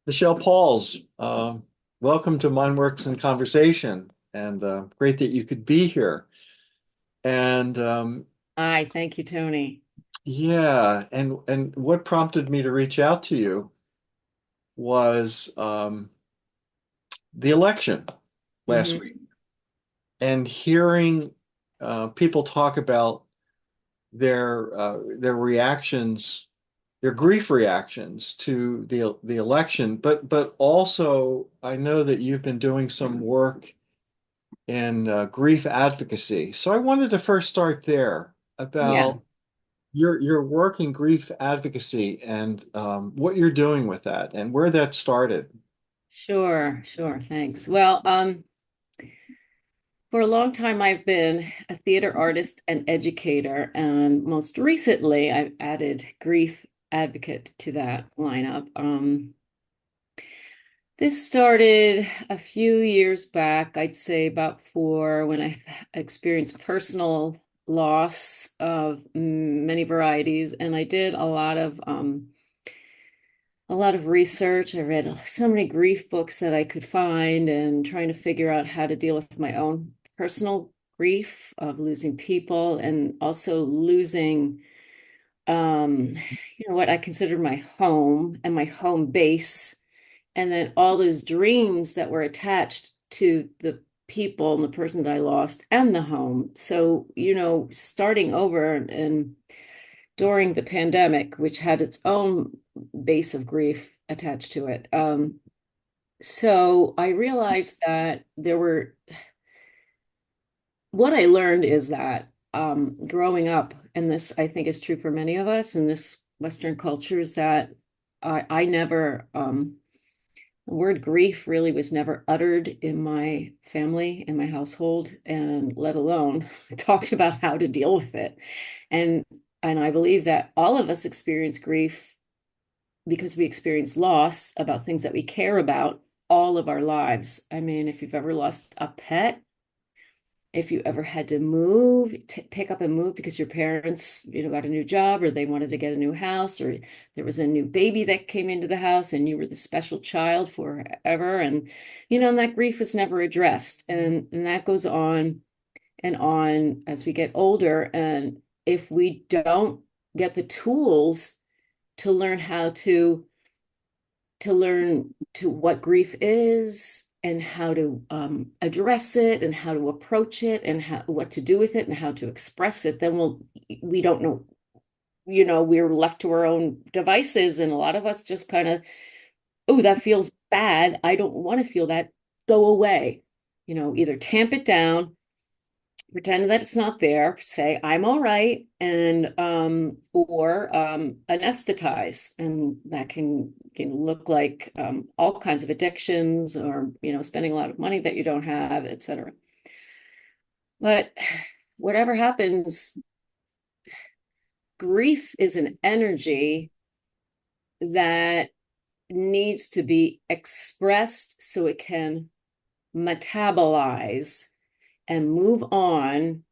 Michelle Pauls, welcome to Mindworks in Conversation, and great that you could be here. And Hi, thank you, Tony. yeah, and what prompted me to reach out to you was the election last Hmm. week, and hearing people talk about their reactions, their grief reactions to the election, but also I know that you've been doing some work in grief advocacy. So I wanted to first start there Yeah, about your work in grief advocacy and what you're doing with that and where that started. sure, thanks. Well, for a long time, I've been a theater artist and educator, and most recently, I've added grief advocate to that lineup. This started a few years back, I'd say about four, when I experienced personal loss of many varieties, and I did a lot of research. I read so many grief books that I could find and trying to figure out how to deal with my own personal grief of losing people and also losing um what I consider my home and my home base, and then all those dreams that were attached to the people and the person that I lost and the home. So, starting over and during the pandemic, which had its own base of grief attached to it. So I realized that what I learned is that growing up, and this I think is true for many of us in this Western culture, is that I never, the word grief really was never uttered in my family, in my household, and let alone talked about how to deal with it. And and I believe that all of us experience grief because we experience loss about things that we care about all of our lives. I mean, if you've ever lost a pet, if you ever had to move, pick up and move because your parents, got a new job or they wanted to get a new house, or there was a new baby that came into the house and you were the special child forever. And that grief was never addressed. And that goes on and on as we get older. And if we don't get the tools to learn how to learn to what grief is and how to address it and how to approach it and what to do with it and how to express it, then we don't know, we're left to our own devices. And a lot of us just kind of, oh, that feels bad. I don't want to feel that. Go away. Either tamp it down, pretend that it's not there, say I'm all right, and or anesthetize, and that can look like all kinds of addictions, or spending a lot of money that you don't have, etc. But whatever happens, grief is an energy that needs to be expressed so it can metabolize and move on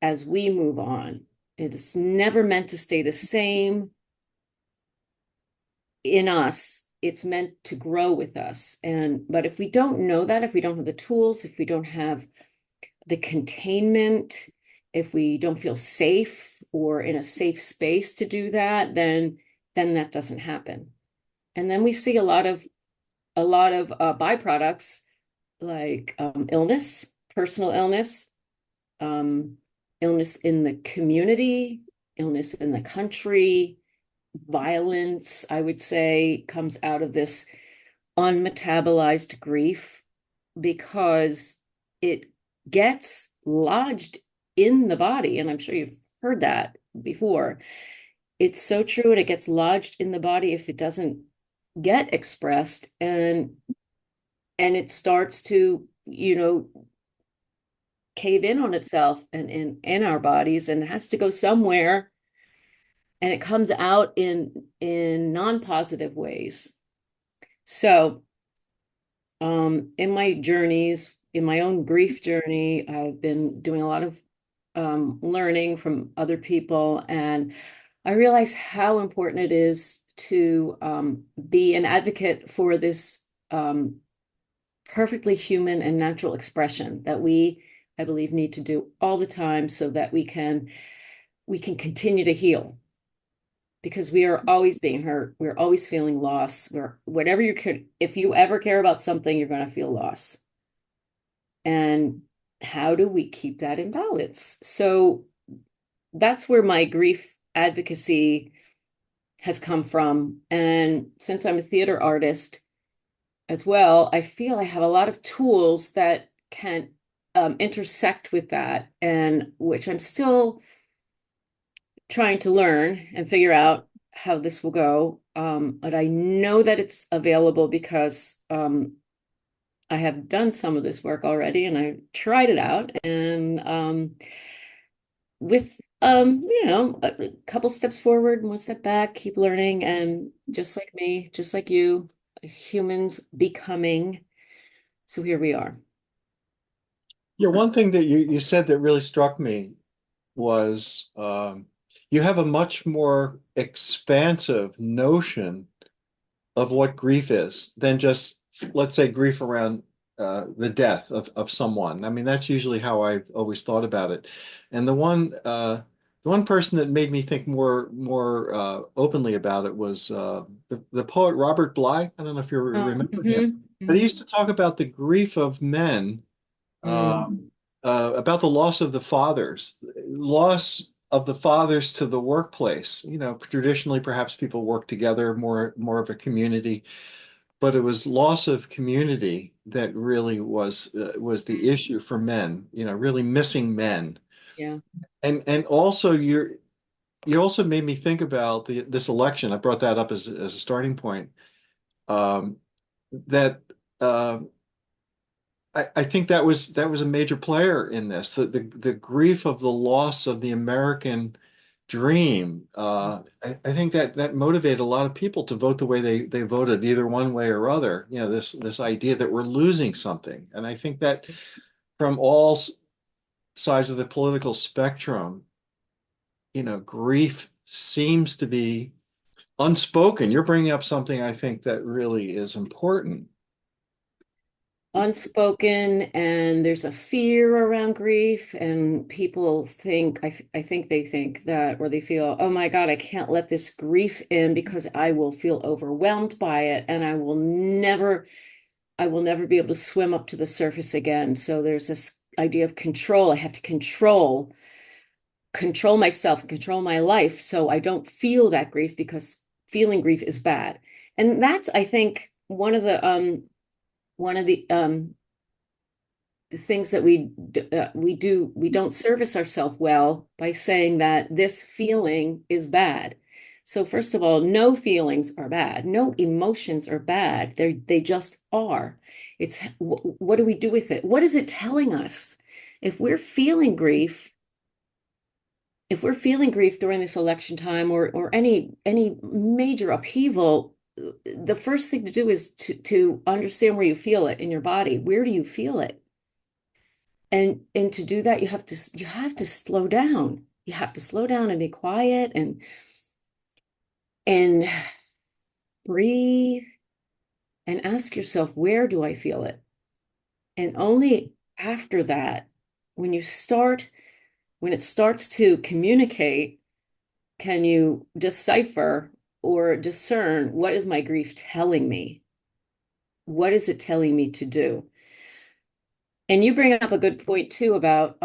as we move on. It's never meant to stay the same in us. It's meant to grow with us. But if we don't know that, if we don't have the tools, if we don't have the containment, if we don't feel safe or in a safe space to do that, then that doesn't happen. And then we see a lot of byproducts like illness, personal illness, um, illness in the community, illness in the country, violence, I would say, comes out of this unmetabolized grief because it gets lodged in the body. And I'm sure you've heard that before. It's so true, and it gets lodged in the body if it doesn't get expressed, and it starts to, cave in on itself and in our bodies, and it has to go somewhere, and it comes out in non-positive ways. So in my journeys, in my own grief journey, I've been doing a lot of learning from other people, and I realize how important it is to be an advocate for this perfectly human and natural expression that we, I believe, need to do all the time so that we can continue to heal, because we are always being hurt. We're always feeling loss. We're whatever you could, if you ever care about something, you're going to feel loss. And how do we keep that in balance? So that's where my grief advocacy has come from. And since I'm a theater artist as well, I feel I have a lot of tools that can intersect with that, and which I'm still trying to learn and figure out how this will go. But I know that it's available because I have done some of this work already and I tried it out. And with a couple steps forward and one step back, keep learning. And just like me, just like you, humans becoming. So here we are. Yeah, one thing that you said that really struck me was you have a much more expansive notion of what grief is than just, let's say, grief around the death of someone. I mean, that's usually how I've always thought about it. And the one person that made me think more openly about it was the poet Robert Bly. I don't know if you remember him, but he used to talk about the grief of men, Mm. about the loss of the fathers, loss of the fathers to the workplace. You know, traditionally, perhaps people work together, more of a community, but it was loss of community that really was the issue for men. You know, really missing men. Yeah. And also you also made me think about this election. I brought that up as a starting point. Um, that I think that was a major player in this. The grief of the loss of the American dream. I think that motivated a lot of people to vote the way they voted, either one way or other. You know, this idea that we're losing something, and I think that from all sides of the political spectrum, you know, grief seems to be unspoken. You're bringing up something I think that really is important. Unspoken, and there's a fear around grief, and people think I think they think that, or they feel, oh my God, I can't let this grief in because I will feel overwhelmed by it and I will never be able to swim up to the surface again. So there's this idea of control. I have to control myself and control my life so I don't feel that grief, because feeling grief is bad. And that's, I think, one of the things that we don't service ourselves well by saying that this feeling is bad. So first of all, no feelings are bad, no emotions are bad, they just are. It's what do we do with it? What is it telling us? If we're feeling grief, if we're feeling grief during this election time, or any major upheaval, the first thing to do is to understand where you feel it in your body. Where do you feel it? And to do that, you have to slow down. You have to slow down and be quiet and breathe and ask yourself, where do I feel it? And only after that, when it starts to communicate, can you decipher or discern, what is my grief telling me? What is it telling me to do? And you bring up a good point too about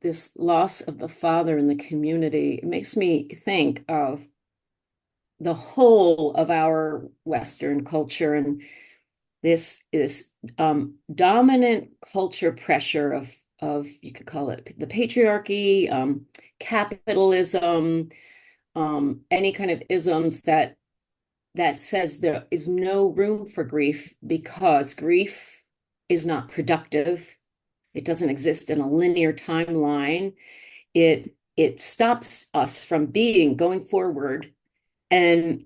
this loss of the father in the community. It makes me think of the whole of our Western culture, and this is dominant culture pressure of, you could call it the patriarchy, capitalism, any kind of isms that says there is no room for grief because grief is not productive. It doesn't exist in a linear timeline. It stops us from going forward. And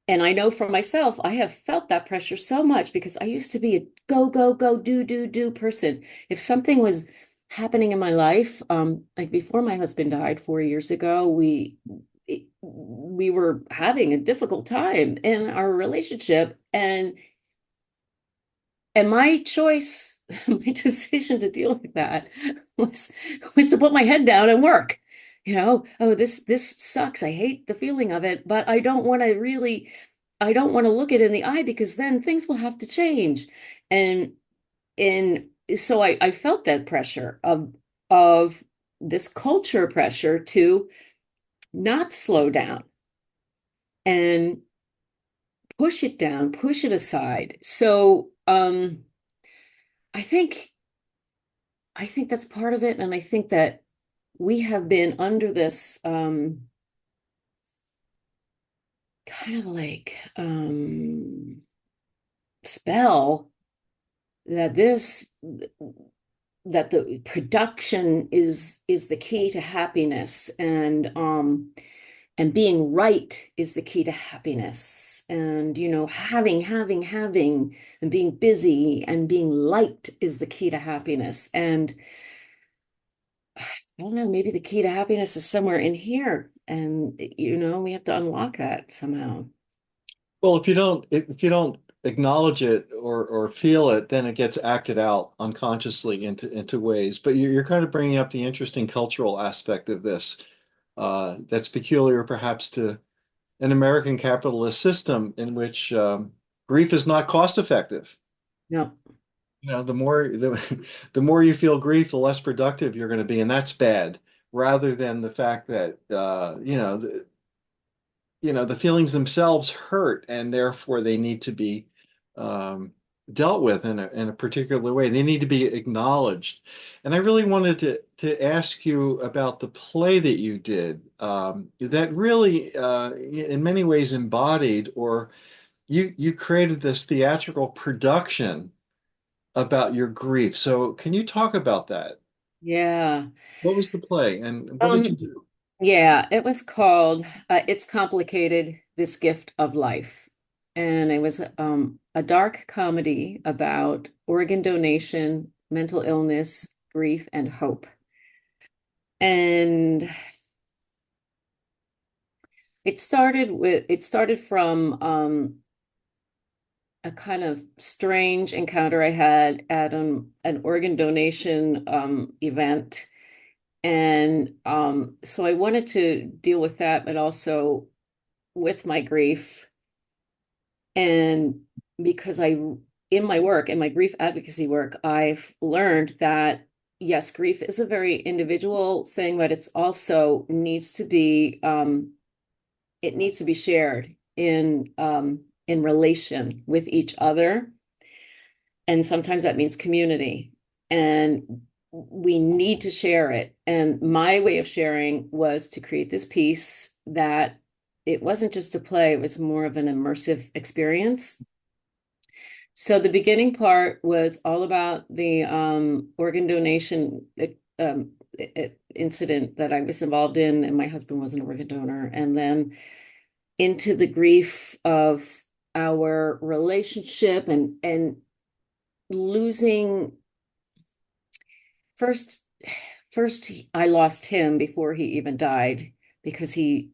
and I know for myself, I have felt that pressure so much because I used to be a go, go, go, do person. If something was happening in my life, like before my husband died 4 years ago, we were having a difficult time in our relationship, and my choice, my decision to deal with that was was to put my head down and work. Oh, this sucks. I hate the feeling of it, but I don't want to look it in the eye because then things will have to change. And and so I felt that pressure of this culture pressure to not slow down and push it down, push it aside. So I think I think that's part of it, and I think that we have been under this kind of like spell that the production is the key to happiness, and being right is the key to happiness, and having and being busy and being liked is the key to happiness. And I don't know, maybe the key to happiness is somewhere in here, and we have to unlock that somehow. Well, if you don't acknowledge it or feel it, then it gets acted out unconsciously into ways. But you're kind of bringing up the interesting cultural aspect of this, that's peculiar perhaps to an American capitalist system in which grief is not cost effective. No. The more you feel grief, the less productive you're going to be, and that's bad. Rather than the fact that the feelings themselves hurt, and therefore they need to be um, dealt with in a particular way. They need to be acknowledged. And I really wanted to ask you about the play that you did, that really, in many ways, embodied, or you created this theatrical production about your grief. So can you talk about that? Yeah. What was the play, and what did you Um, do? yeah, it was called It's Complicated, This Gift of Life. And it was a dark comedy about organ donation, mental illness, grief, and hope. And it started from a kind of strange encounter I had at an organ donation event. And so I wanted to deal with that, but also with my grief. And because in my work, in my grief advocacy work, I've learned that yes, grief is a very individual thing, but it's also it needs to be shared in relation with each other. And sometimes that means community. And we need to share it. And my way of sharing was to create this piece that it wasn't just a play, it was more of an immersive experience. So the beginning part was all about the organ donation incident that I was involved in, and my husband was an organ donor, and then into the grief of our relationship and losing first I lost him before he even died because he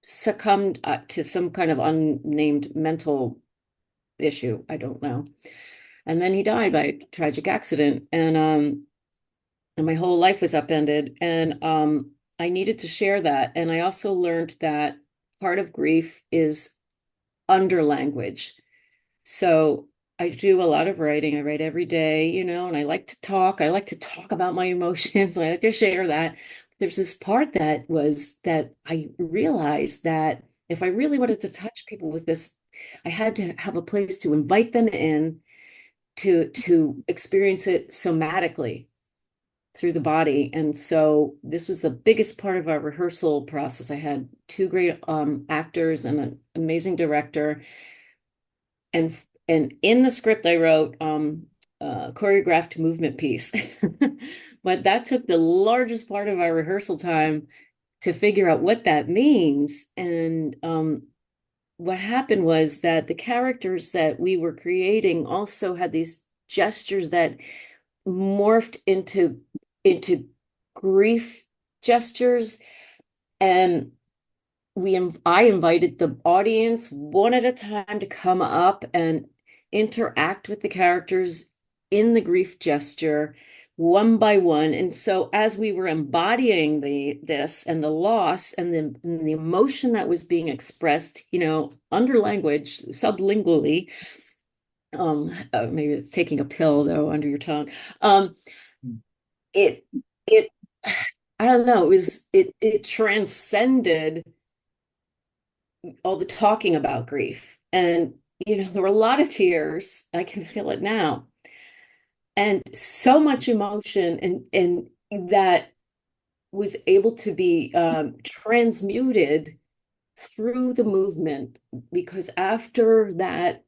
succumbed to some kind of unnamed mental issue. I don't know. And then he died by a tragic accident. And my whole life was upended. And I needed to share that. And I also learned that part of grief is under language. So I do a lot of writing. I write every day, and I like to talk. I like to talk about my emotions. I like to share that. There's this part that I realized that if I really wanted to touch people with this, I had to have a place to invite them in to experience it somatically through the body. And so this was the biggest part of our rehearsal process. I had two great actors and an amazing director. And in the script I wrote choreographed movement piece. But that took the largest part of our rehearsal time to figure out what that means. And what happened was that the characters that we were creating also had these gestures that morphed into grief gestures. And I invited the audience one at a time to come up and interact with the characters in the grief gesture one by one. And so as we were embodying this and the loss and the emotion that was being expressed, under language, sublingually, maybe it's taking a pill though under your tongue. It it I don't know, it transcended all the talking about grief. And, there were a lot of tears. I can feel it now. And so much emotion and that was able to be transmuted through the movement because after that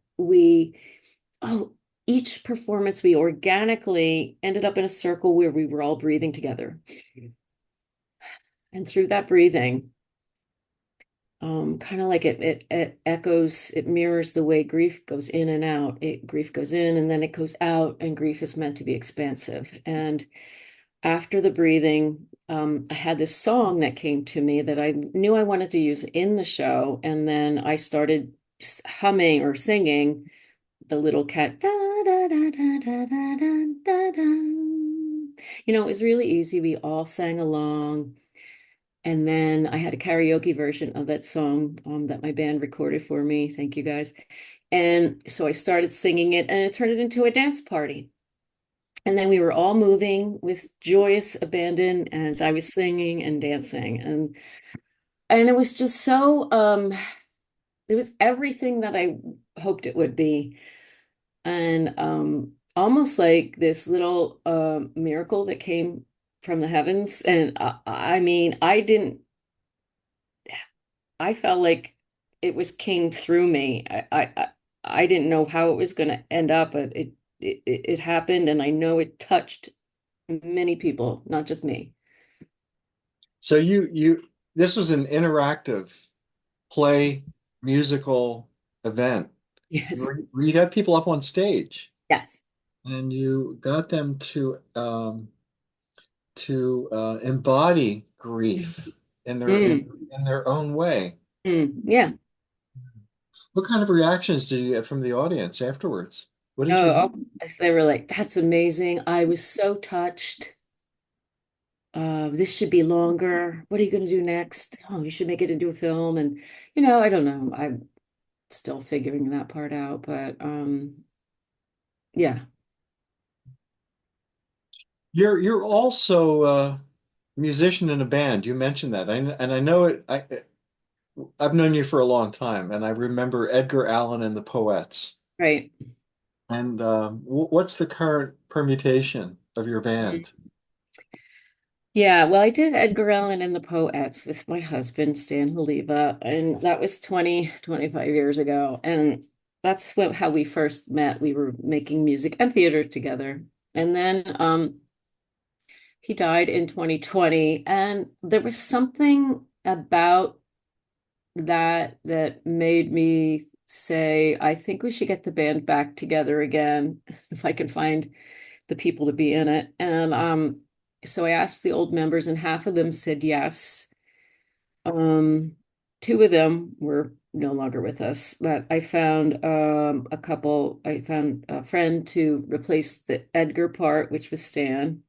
oh, each performance we organically ended up in a circle where we were all breathing together. And through that breathing, kind of like it echoes, it mirrors the way grief goes in and out. Grief goes in and then it goes out, and grief is meant to be expansive. And after the breathing, I had this song that came to me that I knew I wanted to use in the show, and then I started humming or singing the little cat da da da da da da da da da. It was really easy. We all sang along. And then I had a karaoke version of that song that my band recorded for me. Thank you guys. And so I started singing it, and it turned it into a dance party. And then we were all moving with joyous abandon as I was singing and dancing. And it was just so it was everything that I hoped it would be. And almost like this little miracle that came from the heavens. And I mean, I felt like it was came through me. I didn't know how it was going to end up, but it happened, and I know it touched many people, not just me. So this was an interactive play musical event Yes. where you had people up on stage Yes. and you got them to embody grief in their Mm, in their own way. yeah. What kind of reactions did you get from the audience afterwards? What did you hear? Oh, they were like, that's amazing. I was so touched. This should be longer. What are you going to do next? Oh, you should make it into a film. And, I don't know. I'm still figuring that part out, but yeah, You're also a musician in a band. You mentioned that, and I know it. I've known you for a long time, and I remember Edgar Allan and the Poets. right. And what's the current permutation of your band? Yeah, well, I did Edgar Allan and the Poets with my husband, Stan Heleva, and that was 25 years ago. And that's how we first met. We were making music and theater together. And then he died in 2020, and there was something about that made me say, I think we should get the band back together again if I can find the people to be in it. And so I asked the old members, and half of them said yes. Um, two of them were no longer with us, but I found I found a friend to replace the Edgar part, which was Stan.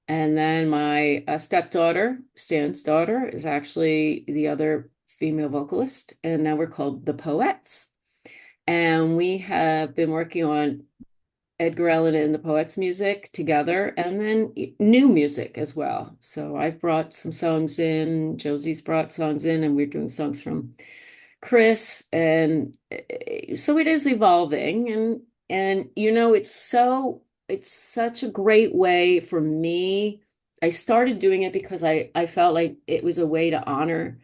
And then my stepdaughter, Stan's daughter, is actually the other female vocalist, and now we're called the Poets. And we have been working on Edgar Allan and the Poets music together, and then new music as well. So I've brought some songs in, Josie's brought songs in, and we're doing songs from Chris. And so it is evolving, and it's such a great way for me. I started doing it because I felt like it was a way to honor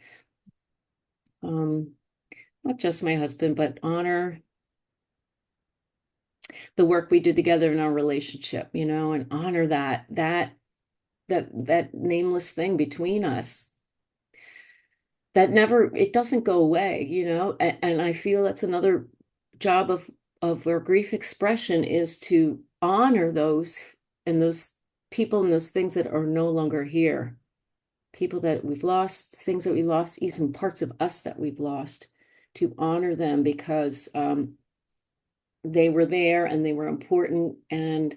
um not just my husband, but honor the work we did together in our relationship, and honor that nameless thing between us that never it doesn't go away, and I feel that's another job of our grief expression is to honor those and those people and those things that are no longer here. people that we've lost, things that we lost, even parts of us that we've lost, to honor them because they were there and they were important and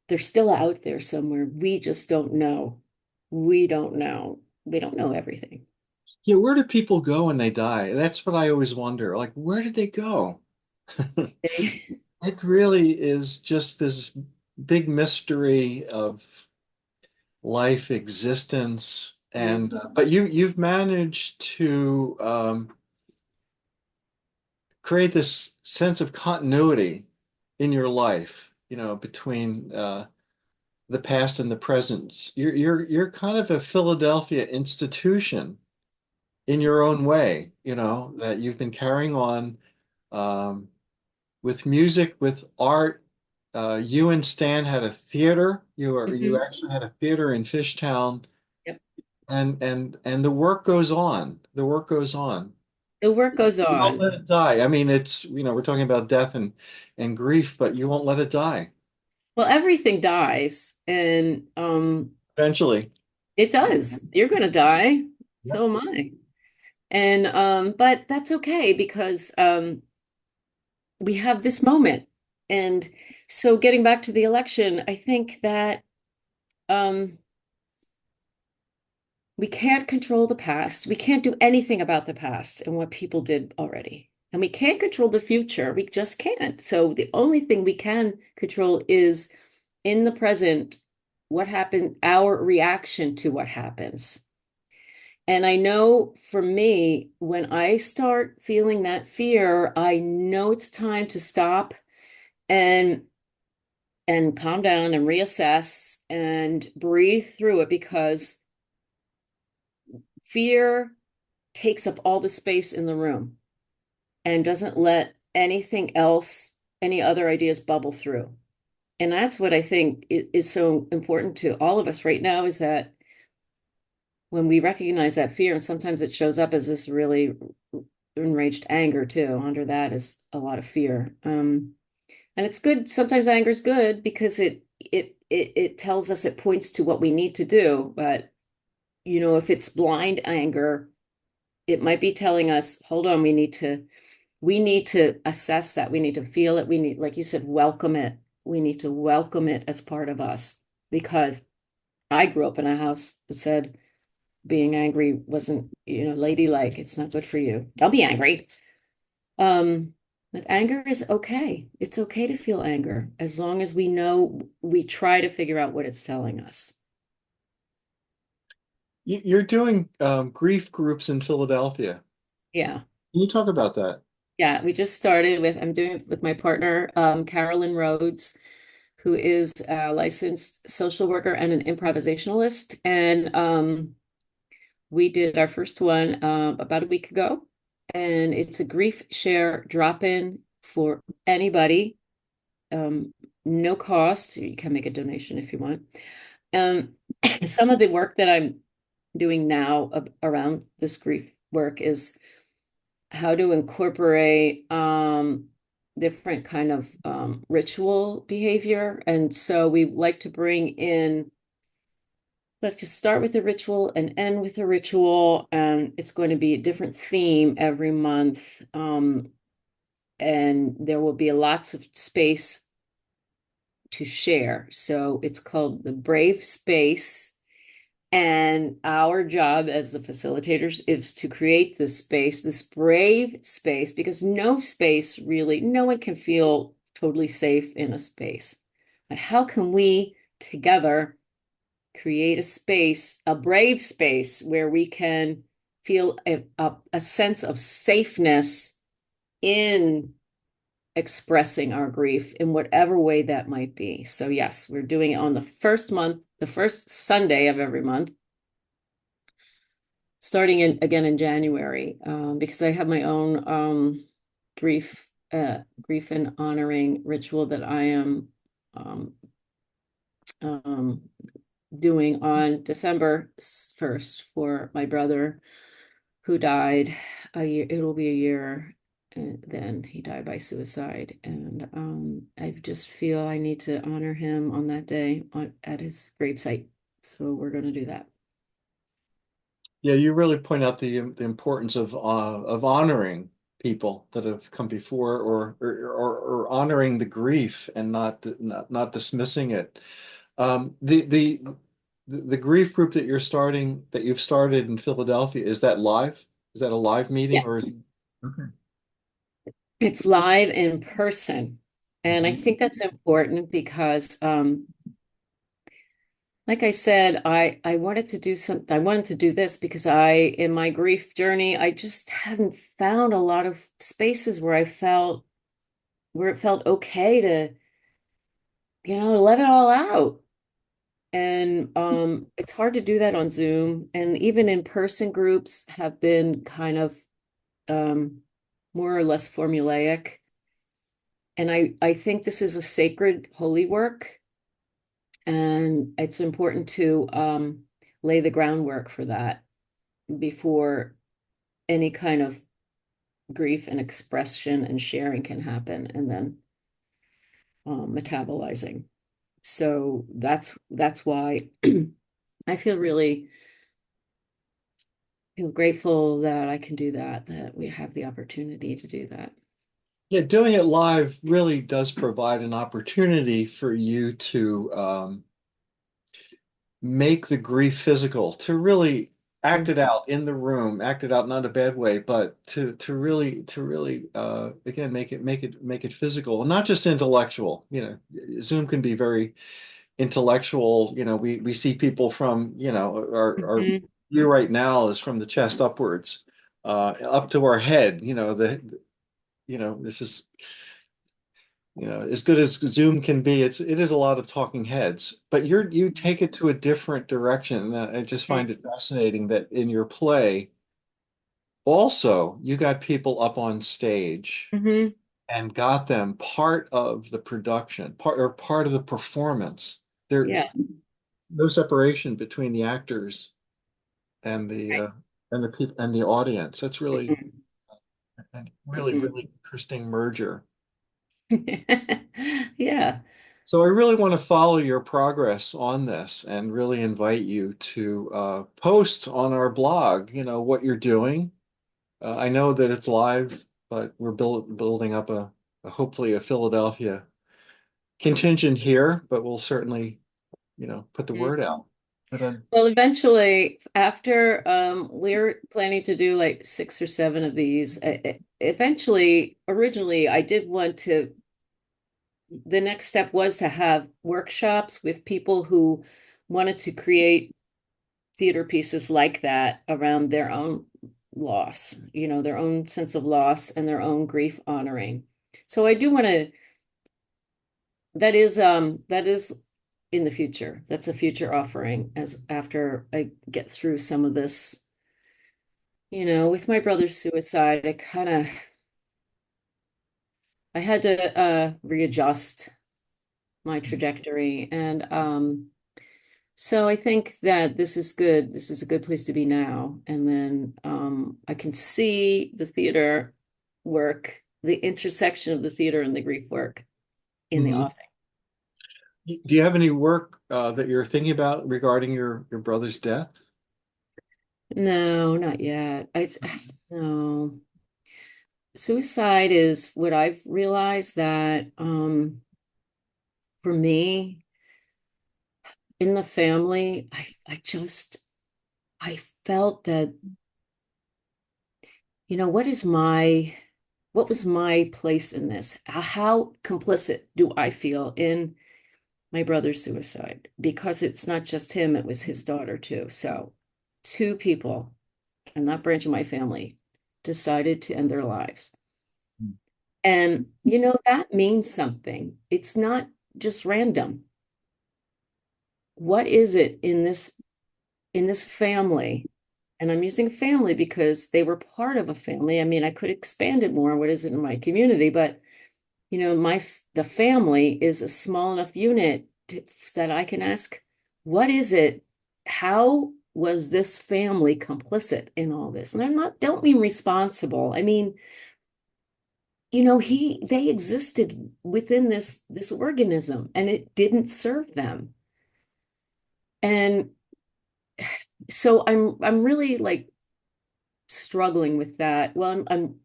they're still out there somewhere. We just don't know. We don't know. We don't know everything. Yeah, where do people go when they die? That's what I always wonder. Like, where did they go? It really is just this big mystery of life existence. And but you've managed to create this sense of continuity in your life, between the past and the present. You're kind of a Philadelphia institution in your own way, that you've been carrying on um, with music, with art. You and Stan had a theater. You Mhm. actually had a theater in Fishtown, Yep. and the work goes on. The work goes on. The work goes You don't on. let it die. I mean, it's, we're talking about death and grief, but you won't let it die. Well, everything dies, and Eventually. it does. You're gonna die. Yep. So am I. And but that's okay because we have this moment. And so getting back to the election, I think that um we can't control the past. We can't do anything about the past and what people did already. And we can't control the future. We just can't. So the only thing we can control is in the present, what happened, our reaction to what happens. And I know for me, when I start feeling that fear, I know it's time to stop and calm down and reassess and breathe through it because fear takes up all the space in the room and doesn't let anything else, any other ideas bubble through. And that's what I think is so important to all of us right now is that when we recognize that fear, and sometimes it shows up as this really enraged anger too. Under that is a lot of fear. And it's good. Sometimes anger is good because it tells us, it points to what we need to do. But if it's blind anger, it might be telling us, hold on, we need to assess that. We need to feel it. We need, like you said, welcome it. We need to welcome it as part of us because I grew up in a house that said being angry wasn't, ladylike. It's not good for you. Don't be angry. But anger is okay. It's okay to feel anger as long as we know we try to figure out what it's telling us. You're doing grief groups in Philadelphia. Yeah. Can you talk about that? Yeah. We just started I'm doing it with my partner, Carolyn Rhodes, who is a licensed social worker and an improvisationalist. And we did our first one about a week ago. And it's a grief share drop-in for anybody. Um, no cost. You can make a donation if you want. Um, some of the work that I'm doing now around this grief work is how to incorporate different kind of ritual behavior. And so we like to bring in, let's just start with a ritual and end with a ritual. And it's going to be a different theme every month. And there will be lots of space to share. So it's called the Brave Space. And our job as the facilitators is to create this space, this brave space, because no space really, no one can feel totally safe in a space. But how can we together create a space, a brave space where we can feel a sense of safeness in expressing our grief in whatever way that might be. So yes, we're doing it on the first month, the first Sunday of every month, starting again in January, because I have my own grief and honoring ritual that I am um, um, doing on December 1st for my brother who died a year. It'll be a year. And then he died by suicide, and I just feel I need to honor him on that day at his gravesite. So we're going to do that. Yeah, you really point out the importance of honoring people that have come before, or honoring the grief and not dismissing it. The grief group that you've started in Philadelphia, is that live? Is that a live meeting Yeah. or is okay? It's live in person. And I Mhm. think that's important because like I said, I wanted to do something. I wanted to do this because in my grief journey, I just hadn't found a lot of spaces where it felt okay to, let it all out. And it's hard to do that on Zoom. And even in-person groups have been kind of um, more or less formulaic. And I think this is a sacred, holy work, and it's important to lay the groundwork for that before any kind of grief and expression and sharing can happen, and then metabolizing. So that's why I feel grateful that I can do that, that we have the opportunity to do that. Yeah, doing it live really does provide an opportunity for you to make the grief physical, to really act it Mhm. out in the room, act it out not in a bad way, but to really again make it physical and not just intellectual. Zoom can be very intellectual. We see people from, our Mhm. view right now is from the chest upwards, up to our head. This is, as good as Zoom can be, it is a lot of talking heads, but you take it to a different direction. And I just find it fascinating that in your play, also you got people up on stage Mhm. and got them part of the production, part of the performance. There, Yeah. no separation between the actors and the people and the audience. That's really Mhm. a really Mhm. really interesting merger. Yeah. So I really want to follow your progress on this and really invite you to post on our blog, what you're doing. I know that it's live, but we're building up hopefully a Philadelphia contingent here, but we'll certainly, put the word out. But Well, eventually, after we're planning to do like 6 or 7 of these. Eventually, originally, I did want to. The next step was to have workshops with people who wanted to create theater pieces like that around their own loss, their own sense of loss and their own grief honoring. So I do want to. That is in the future. That's a future offering as after I get through some of this. With my brother's suicide, I had to readjust my trajectory. And so I think that this is good. This is a good place to be now. And then I can see the theater work, the intersection of the theater and the grief work in the Mhm. offing. Do you have any work that you're thinking about regarding your brother's death? No, not yet. No. Suicide is what I've realized that for me in the family, I felt that, what was my place in this? How complicit do I feel in my brother's suicide? Because it's not just him, it was his daughter too. So 2 people, I'm not branching my family, decided to end their lives. And, that means something. It's not just random. What is it in this family? And I'm using family because they were part of a family. I mean, I could expand it more. What is it in my community? But, the family is a small enough unit that I can ask, what is it? How was this family complicit in all this? And don't mean responsible. I mean, they existed within this organism and it didn't serve them. And So I'm really like struggling with that. Well, I'm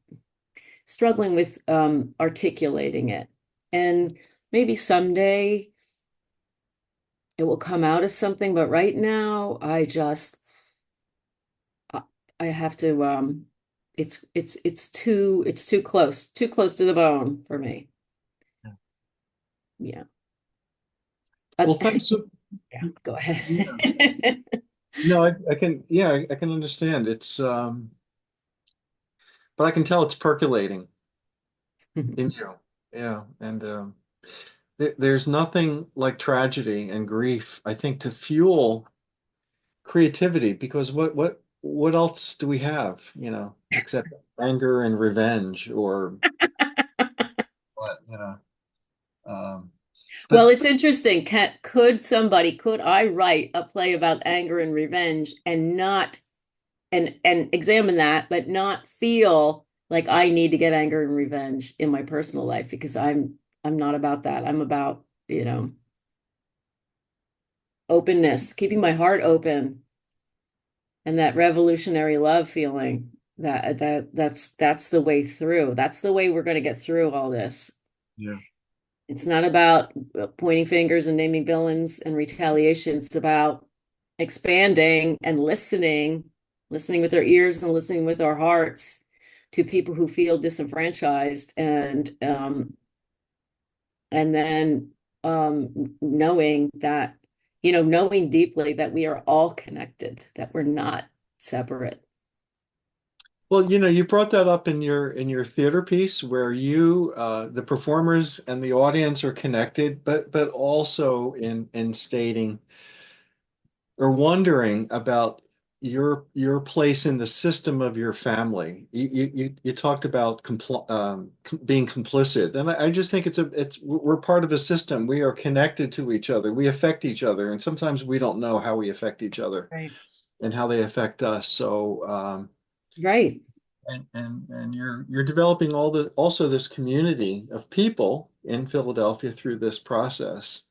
struggling with articulating it. And maybe someday it will come out as something, but right now I I have to it's too close to the bone for me. Yeah. Uh, Well, thanks. yeah, go Yeah. ahead. No, I can, yeah, I can understand. But I can tell it's percolating in you. Yeah. And there's nothing like tragedy and grief, I think, to fuel creativity because what else do we have, except anger and revenge or what, um, Well, but it's interesting. Could I write a play about anger and revenge and not and examine that, but not feel like I need to get anger and revenge in my personal life because I'm not about that. I'm about, openness, keeping my heart open and that revolutionary love feeling that's the way through. That's the way we're going to get through all this. yeah. It's not about pointing fingers and naming villains and retaliation. It's about expanding and listening with our ears and listening with our hearts to people who feel disenfranchised and then knowing that, knowing deeply that we are all connected, that we're not separate. Well, you brought that up in your theater piece where the performers and the audience are connected, but also in stating or wondering about your place in the system of your family. You talked about being complicit, and I just think we're part of a system. We are connected to each other. We affect each other, and sometimes we don't know how we affect each other Right. and how they affect us. So. Right. And you're developing also this community of people in Philadelphia through this process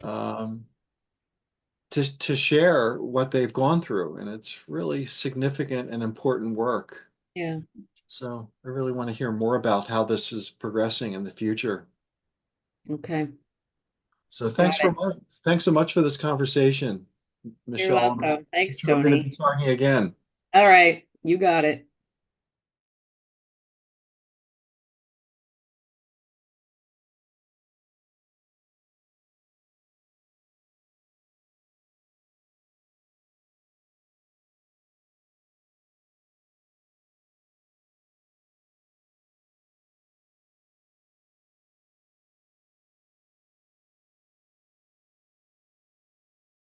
um, to share what they've gone through, and it's really significant and important work. Yeah. So I really want to hear more about how this is progressing in the future. Okay. So Got it. thanks so much for this conversation, You're Michelle. I'm welcome. Thanks, sure we're going to Tony. be talking again. All right. You got it.